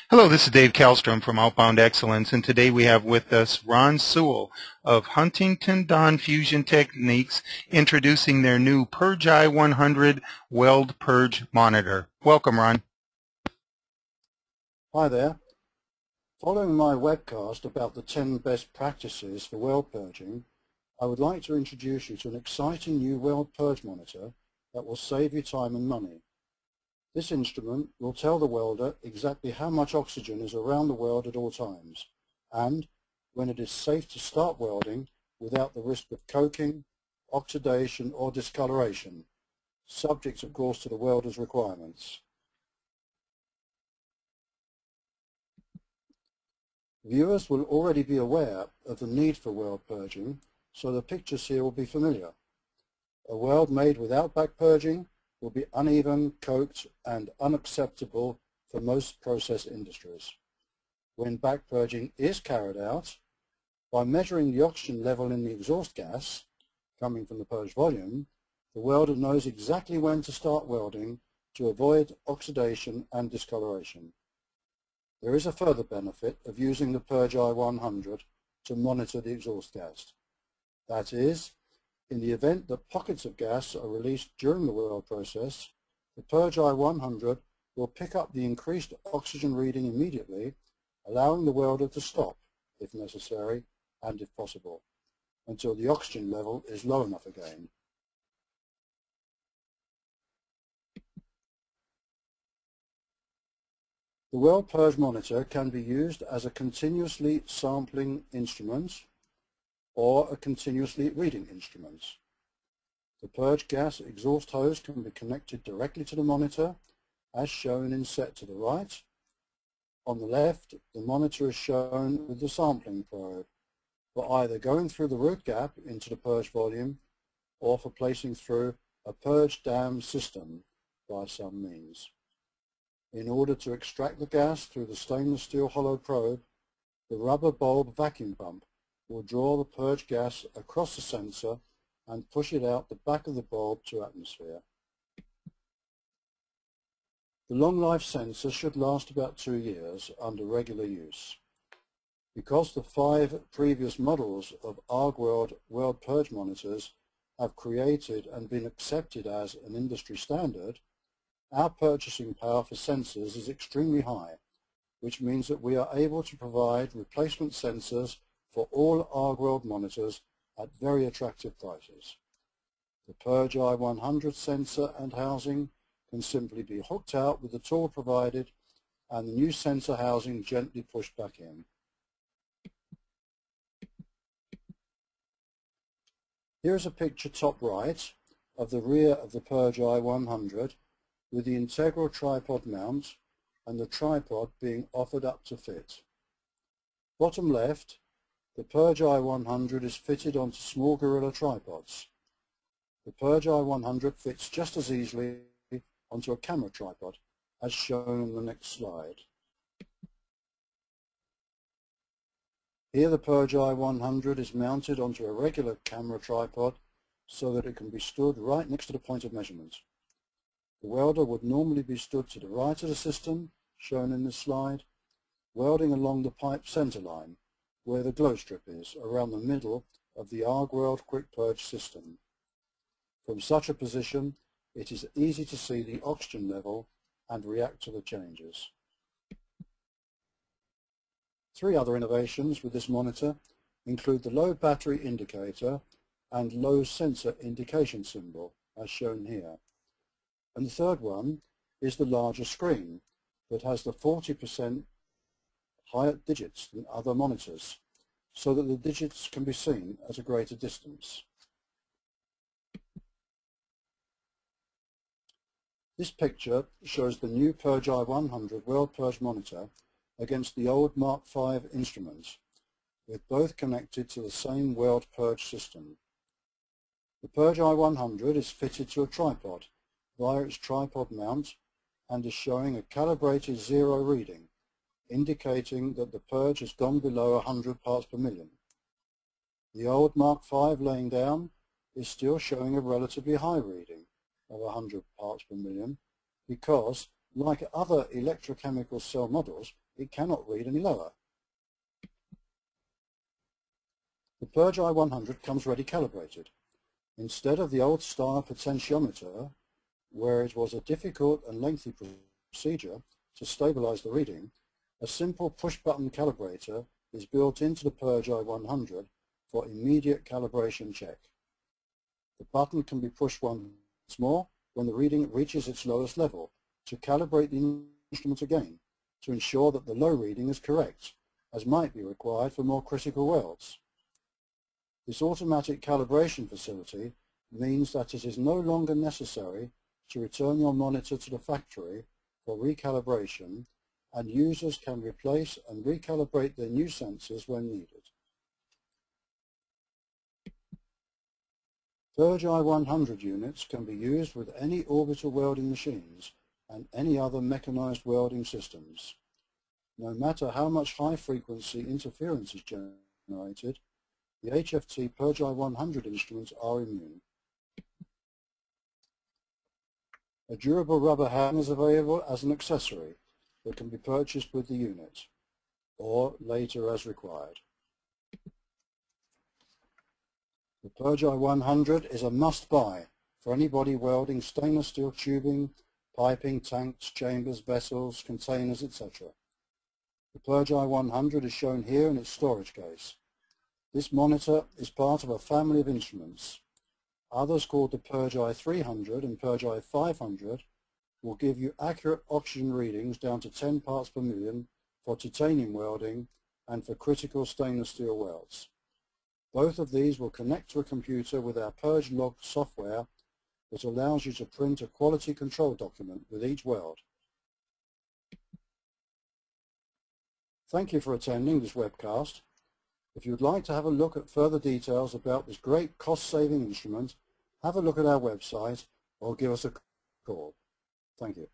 Hello, this is Dave Kallstrom from Outbound Excellence, and today we have with us Ron Sewell of Huntington Don Fusion Techniques introducing their new PurgEye 100 Weld Purge monitor. Welcome, Ron. Hi there. Following my webcast about the 10 best practices for weld purging, I would like to introduce you to an exciting new weld purge monitor that will save you time and money. This instrument will tell the welder exactly how much oxygen is around the weld at all times, and when it is safe to start welding without the risk of coking, oxidation or discoloration, subject of course to the welder's requirements. Viewers will already be aware of the need for weld purging, so the pictures here will be familiar. A weld made without back purging will be uneven, coked and unacceptable for most process industries. When back purging is carried out, by measuring the oxygen level in the exhaust gas coming from the purged volume, the welder knows exactly when to start welding to avoid oxidation and discoloration. There is a further benefit of using the PurgEye 100 to monitor the exhaust gas. That is, in the event that pockets of gas are released during the weld process, the PurgEye 100 will pick up the increased oxygen reading immediately, allowing the welder to stop, if necessary and if possible, until the oxygen level is low enough again. The weld purge monitor can be used as a continuously sampling instrument or a continuously reading instrument. The purge gas exhaust hose can be connected directly to the monitor, as shown in set to the right. On the left, the monitor is shown with the sampling probe, for either going through the root gap into the purge volume or for placing through a purge dam system by some means. In order to extract the gas through the stainless steel hollow probe, the rubber bulb vacuum pump will draw the purge gas across the sensor and push it out the back of the bulb to atmosphere. The long life sensor should last about 2 years under regular use. Because the 5 previous models of ArgWeld weld purge monitors have created and been accepted as an industry standard, our purchasing power for sensors is extremely high, which means that we are able to provide replacement sensors for all ArgWeld monitors at very attractive prices. The PurgEye 100 sensor and housing can simply be hooked out with the tool provided and the new sensor housing gently pushed back in. Here is a picture top right of the rear of the PurgEye 100 with the integral tripod mount and the tripod being offered up to fit. Bottom left, the PurgEye 100 is fitted onto small Gorilla tripods. The PurgEye 100 fits just as easily onto a camera tripod, as shown on the next slide. Here the PurgEye 100 is mounted onto a regular camera tripod so that it can be stood right next to the point of measurement. The welder would normally be stood to the right of the system, shown in this slide, welding along the pipe center line, where the glow strip is, around the middle of the ArgWeld Quick Purge system. From such a position, it is easy to see the oxygen level and react to the changes. 3 other innovations with this monitor include the low battery indicator and low sensor indication symbol, as shown here. And the third one is the larger screen that has the 40% higher digits than other monitors, so that the digits can be seen at a greater distance. This picture shows the new PurgEye 100 weld purge monitor against the old Mark V instruments, with both connected to the same weld purge system. The PurgEye 100 is fitted to a tripod via its tripod mount and is showing a calibrated 0 reading, indicating that the purge has gone below 100 parts per million. The old Mark V laying down is still showing a relatively high reading of 100 parts per million because, like other electrochemical cell models, it cannot read any lower. The PurgEye 100 comes ready calibrated. Instead of the old style potentiometer, where it was a difficult and lengthy procedure to stabilize the reading, a simple push-button calibrator is built into the PurgEye 100 for immediate calibration check. The button can be pushed once more when the reading reaches its lowest level to calibrate the instrument again to ensure that the low reading is correct, as might be required for more critical welds. This automatic calibration facility means that it is no longer necessary to return your monitor to the factory for recalibration, and users can replace and recalibrate their new sensors when needed. PurgEye 100 units can be used with any orbital welding machines and any other mechanized welding systems. No matter how much high-frequency interference is generated, the HFT PurgEye 100 instruments are immune. A durable rubber hand is available as an accessory that can be purchased with the unit, or later as required. The PurgEye 100 is a must-buy for anybody welding stainless steel tubing, piping, tanks, chambers, vessels, containers, etc. The PurgEye 100 is shown here in its storage case. This monitor is part of a family of instruments. Others called the PurgEye 300 and PurgEye 500 will give you accurate oxygen readings down to 10 parts per million for titanium welding and for critical stainless steel welds. Both of these will connect to a computer with our Purge log software that allows you to print a quality control document with each weld. Thank you for attending this webcast. If you would like to have a look at further details about this great cost-saving instrument, have a look at our website or give us a call. Thank you.